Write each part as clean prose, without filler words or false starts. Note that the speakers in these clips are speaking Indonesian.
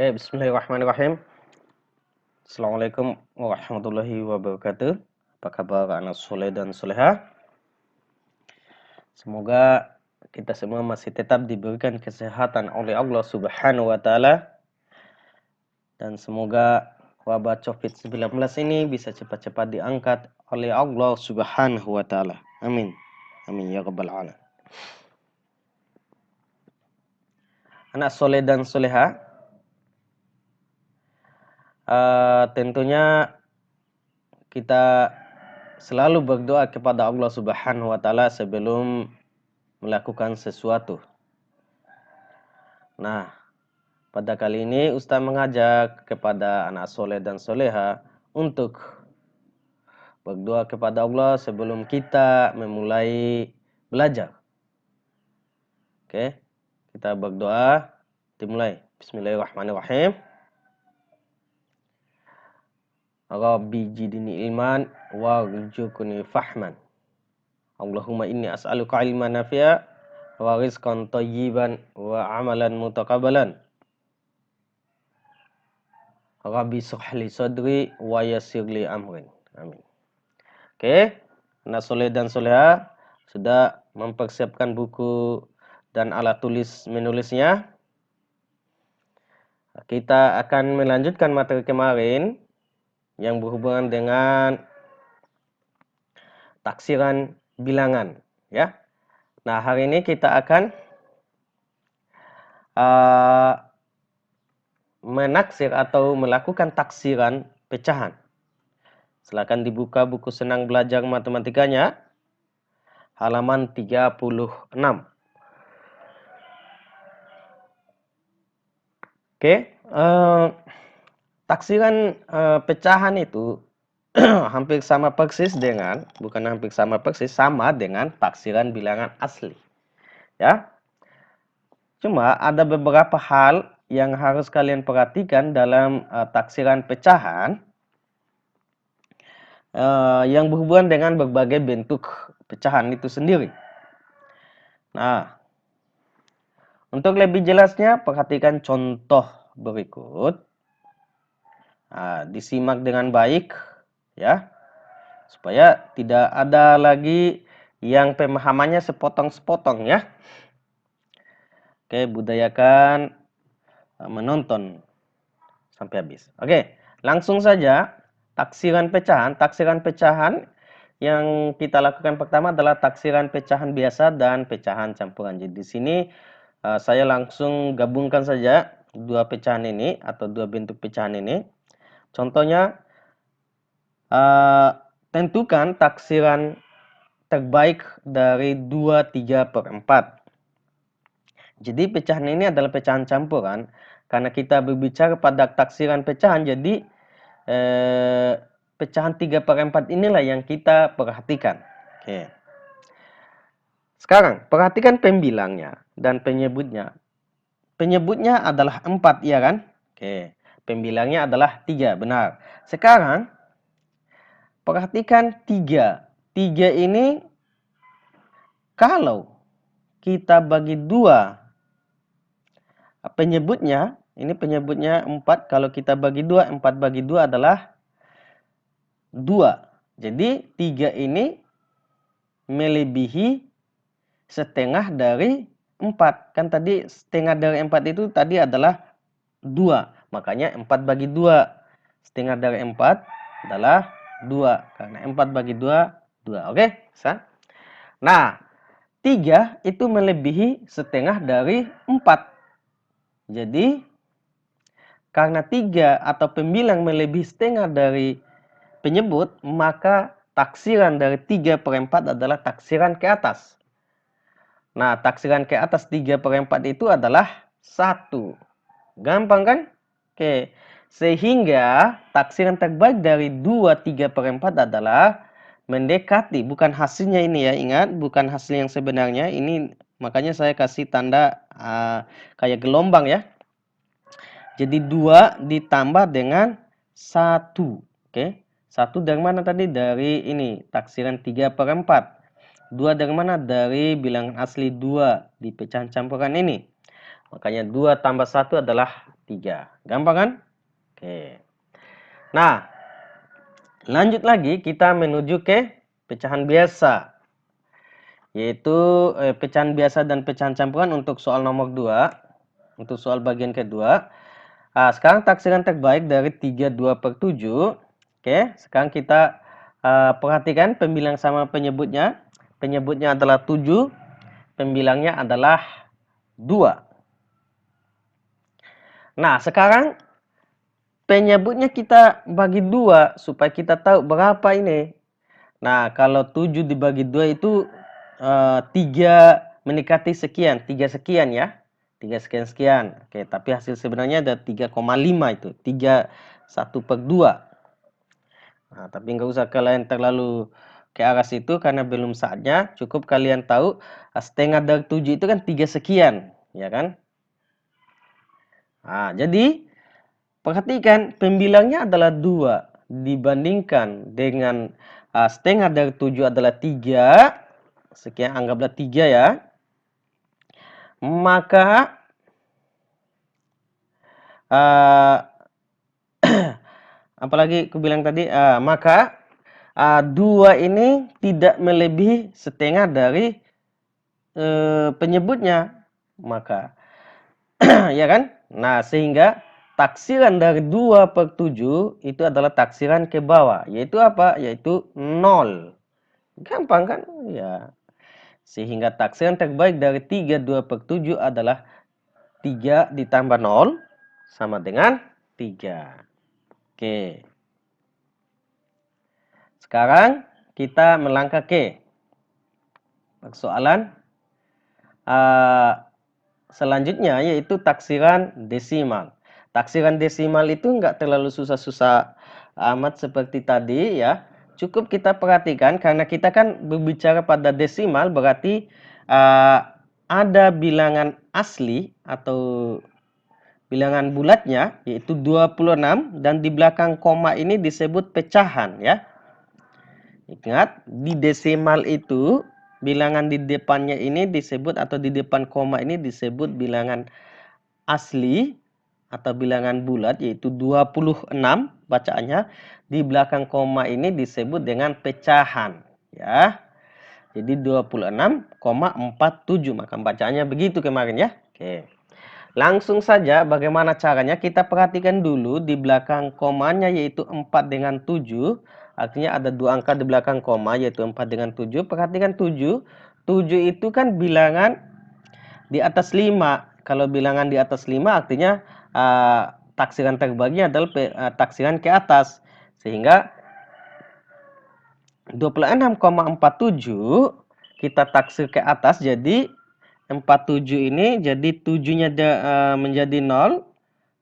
Oke, bismillahirrahmanirrahim. Assalamualaikum warahmatullahi wabarakatuh. Apa kabar anak soleh dan soleha? Semoga kita semua masih tetap diberikan kesehatan oleh Allah Subhanahu wa Ta'ala, dan semoga wabah COVID-19 ini bisa cepat-cepat diangkat oleh Allah Subhanahu wa Ta'ala. Amin. Amin ya rabbal alamin. Anak soleh dan soleha, tentunya kita selalu berdoa kepada Allah Subhanahu wa Ta'ala sebelum melakukan sesuatu. Nah, pada kali ini Ustaz mengajak kepada anak soleh dan soleha untuk berdoa kepada Allah sebelum kita memulai belajar. Oke, kita berdoa, dimulai. Bismillahirrahmanirrahim. Rabbi jidni ilman warzuqni fahman. Allahumma inni as'aluka ilman nafi'a wa rizqan thayyiban wa amalan mutaqabbalan. Rabbi shrahli sadri wa yassirli amrin. Amin. Oke, anak soleh dan soleha sudah mempersiapkan buku dan alat tulis menulisnya. Kita akan melanjutkan materi kemarin yang berhubungan dengan taksiran bilangan, ya. Nah, hari ini kita akan menaksir atau melakukan taksiran pecahan. Silakan dibuka buku senang belajar matematikanya, halaman 36. Oke, taksiran pecahan itu hampir sama persis dengan, bukan hampir sama persis, sama dengan taksiran bilangan asli. Ya. Cuma ada beberapa hal yang harus kalian perhatikan dalam taksiran pecahan yang berhubungan dengan berbagai bentuk pecahan itu sendiri. Nah, untuk lebih jelasnya perhatikan contoh berikut. Nah, disimak dengan baik ya, supaya tidak ada lagi yang pemahamannya sepotong-sepotong ya. Oke, budayakan menonton sampai habis. Oke, langsung saja taksiran pecahan. Taksiran pecahan yang kita lakukan pertama adalah taksiran pecahan biasa dan pecahan campuran. Jadi di sini saya langsung gabungkan saja dua pecahan ini atau dua bentuk pecahan ini. Contohnya, tentukan taksiran terbaik dari 2, 3/4. Jadi pecahan ini adalah pecahan campuran. Karena kita berbicara pada taksiran pecahan, jadi pecahan 3/4 inilah yang kita perhatikan. Oke. Sekarang, perhatikan pembilangnya dan penyebutnya. Penyebutnya adalah 4, ya kan? Oke. Pembilangnya adalah 3, benar. Sekarang, perhatikan 3. 3 ini, kalau kita bagi 2, penyebutnya, ini penyebutnya 4, kalau kita bagi 2, 4 bagi 2 adalah 2. Jadi 3 ini melebihi setengah dari 4. Kan tadi setengah dari 4 itu tadi adalah 2. Makanya 4 bagi 2. Setengah dari 4 adalah 2. Karena 4 bagi 2, 2. Oke? Nah, 3 itu melebihi setengah dari 4. Jadi, karena 3 atau pembilang melebihi setengah dari penyebut, maka taksiran dari 3/4 adalah taksiran ke atas. Nah, taksiran ke atas 3/4 itu adalah 1. Gampang kan? Oke. Sehingga taksiran terbaik dari 2, 3/4 adalah mendekati, bukan hasilnya ini ya, ingat, bukan hasil yang sebenarnya. Ini makanya saya kasih tanda kayak gelombang ya. Jadi 2 ditambah dengan 1. Oke. 1 dari mana tadi? Dari ini, taksiran 3/4. 2 dari mana? Dari bilangan asli 2 di pecahan campuran ini. Makanya 2 tambah 1 adalah 3. Gampang kan? Oke. Nah, lanjut lagi kita menuju ke pecahan biasa. Yaitu pecahan biasa dan pecahan campuran untuk soal nomor 2. Untuk soal bagian kedua. Nah, sekarang taksiran terbaik dari 32/7. Oke, sekarang kita perhatikan pembilang sama penyebutnya. Penyebutnya adalah 7, pembilangnya adalah 2. Nah, sekarang penyebutnya kita bagi 2 supaya kita tahu berapa ini. Nah, kalau 7 dibagi 2 itu 3 mendekati sekian, 3 sekian ya. 3 sekian-sekian. Oke, tapi hasil sebenarnya ada 3,5 itu. 1/2. Nah, tapi nggak usah kalian terlalu ke arah situ karena belum saatnya. Cukup kalian tahu setengah dari 7 itu kan 3 sekian, ya kan? Nah, jadi perhatikan pembilangnya adalah 2 dibandingkan dengan setengah dari 7 adalah 3. Sekian, anggaplah 3 ya. Maka apalagi aku bilang tadi, maka 2 ini tidak melebihi setengah dari penyebutnya. Maka ya kan? Nah, sehingga taksiran dari 2/7 itu adalah taksiran ke bawah. Yaitu apa? Yaitu 0. Gampang kan? Ya. Sehingga taksiran terbaik dari 32/7 adalah 3 ditambah 0 sama dengan 3. Oke. Sekarang kita melangkah ke persoalan selanjutnya, yaitu taksiran desimal. Taksiran desimal itu enggak terlalu susah-susah amat seperti tadi ya. Cukup kita perhatikan karena kita kan berbicara pada desimal berarti ada bilangan asli atau bilangan bulatnya yaitu 26 dan di belakang koma ini disebut pecahan ya. Ingat, di desimal itu bilangan di depannya ini disebut atau di depan koma ini disebut bilangan asli atau bilangan bulat yaitu 26 bacaannya. Di belakang koma ini disebut dengan pecahan ya. Jadi 26,47 maka bacaannya begitu kemarin ya. Oke. Langsung saja bagaimana caranya kita perhatikan dulu di belakang komanya yaitu 4 dengan 7. Artinya ada 2 angka di belakang koma yaitu 4 dengan 7. Perhatikan 7. 7 itu kan bilangan di atas 5. Kalau bilangan di atas 5 artinya taksiran terbaiknya adalah taksiran ke atas. Sehingga 26,47 kita taksir ke atas jadi 47 ini jadi 7-nya menjadi 0,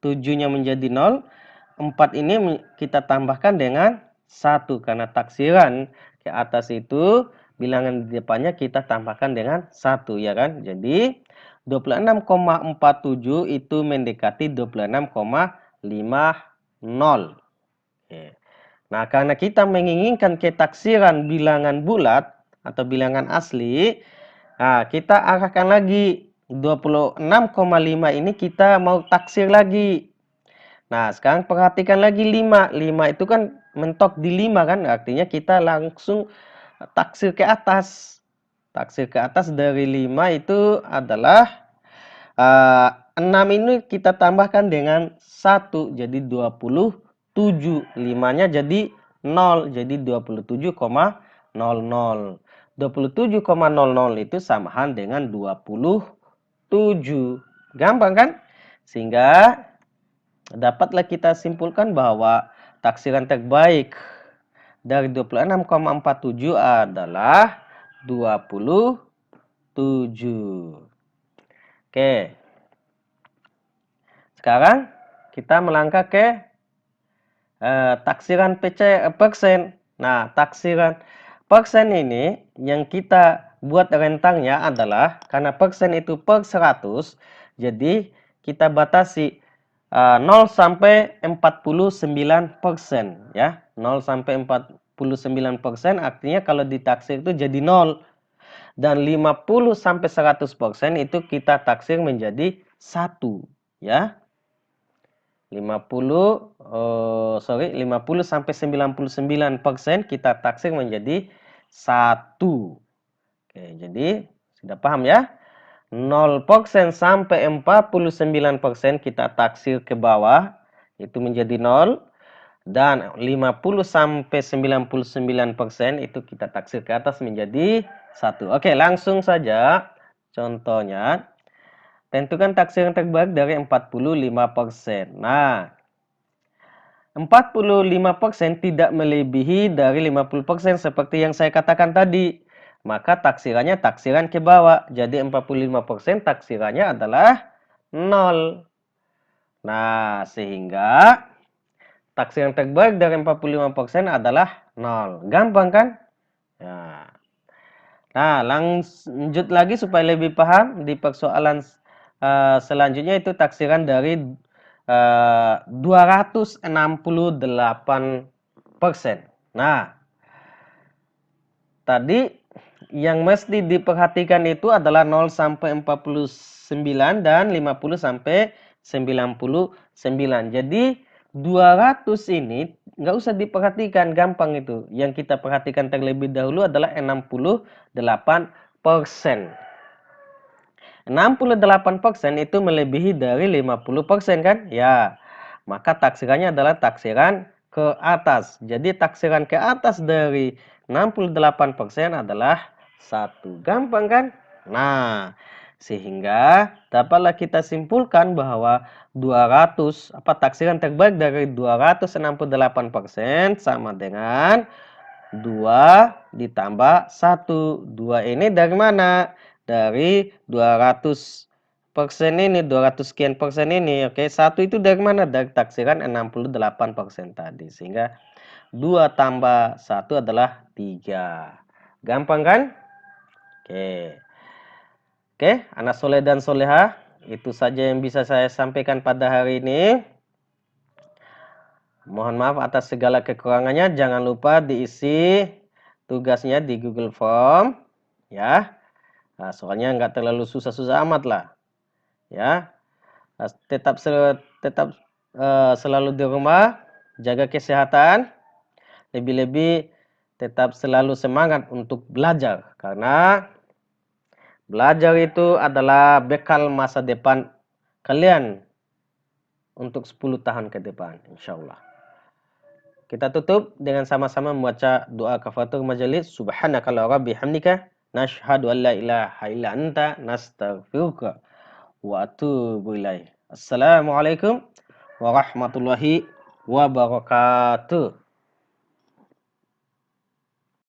7-nya menjadi 0, 4 ini kita tambahkan dengan 1 karena taksiran ke atas itu bilangan di depannya kita tambahkan dengan 1 ya kan. Jadi 26,47 itu mendekati 26,50. Oke. Nah, karena kita menginginkan ketaksiran bilangan bulat atau bilangan asli, nah, kita arahkan lagi 26,5 ini kita mau taksir lagi. Nah, sekarang perhatikan lagi 5. 5 itu kan mentok di 5 kan, artinya kita langsung taksir ke atas. Taksir ke atas dari 5 itu adalah 6 ini kita tambahkan dengan 1 jadi 27. 5-nya jadi 0 jadi 27,00. 27,00 itu samahan dengan 27. Gampang kan? Sehingga dapatlah kita simpulkan bahwa taksiran terbaik dari 26,47 adalah 27. Oke. Sekarang kita melangkah ke taksiran persen. Nah, taksiran persen ini yang kita buat rentangnya adalah karena persen itu per 100, jadi kita batasi 0 sampai 49% ya. 0 sampai 49% artinya kalau ditaksir itu jadi 0. Dan 50 sampai 100% itu kita taksir menjadi 1 ya. 50 sampai 99% kita taksir menjadi 1. Oke, jadi sudah paham ya? 0% sampai 49% kita taksir ke bawah, itu menjadi 0. Dan 50 sampai 99% itu kita taksir ke atas menjadi 1. Oke, langsung saja. Contohnya, tentukan taksir yang terbaik dari 45%. Nah, 45% tidak melebihi dari 50% seperti yang saya katakan tadi. Maka taksirannya taksiran ke bawah. Jadi 45% taksirannya adalah 0. Nah, sehingga taksir yang terbaik dari 45% adalah 0. Gampang kan? Ya. Nah, lanjut lagi supaya lebih paham di persoalan selanjutnya itu taksiran dari 268%. Nah, tadi yang mesti diperhatikan itu adalah 0 sampai 49 dan 50 sampai 99. Jadi 200 ini nggak usah diperhatikan, gampang itu. Yang kita perhatikan terlebih dahulu adalah 68%. 68% itu melebihi dari 50% kan? Ya. Maka taksirannya adalah taksiran ke atas. Jadi taksiran ke atas dari 68% adalah 1. Gampang kan? Nah, sehingga dapatlah kita simpulkan bahwa 200 taksiran terbaik dari 268% sama dengan 2 ditambah 1. 2 ini dari mana? Dari 200% ini, 200 sekian persen ini. Oke, 1 itu dari mana? Dari taksiran 68% tadi. Sehingga 2 tambah 1 adalah 3. Gampang kan? Oke. Oke, anak soleh dan soleha. Itu saja yang bisa saya sampaikan pada hari ini. Mohon maaf atas segala kekurangannya. Jangan lupa diisi tugasnya di Google Form. Ya. Nah, soalnya nggak terlalu susah-susah amat lah. Ya. Nah, tetap selalu di rumah. Jaga kesehatan. Lebih-lebih tetap selalu semangat untuk belajar. Karena belajar itu adalah bekal masa depan kalian untuk 10 tahun ke depan, insya Allah. Kita tutup dengan sama-sama membaca doa kafaratul majelis. Subhanakallahumma wa bihamdika nashhadu an la ilaha illa anta nastaghfiruka wa atubu ilaik. Assalamualaikum warahmatullahi wabarakatuh.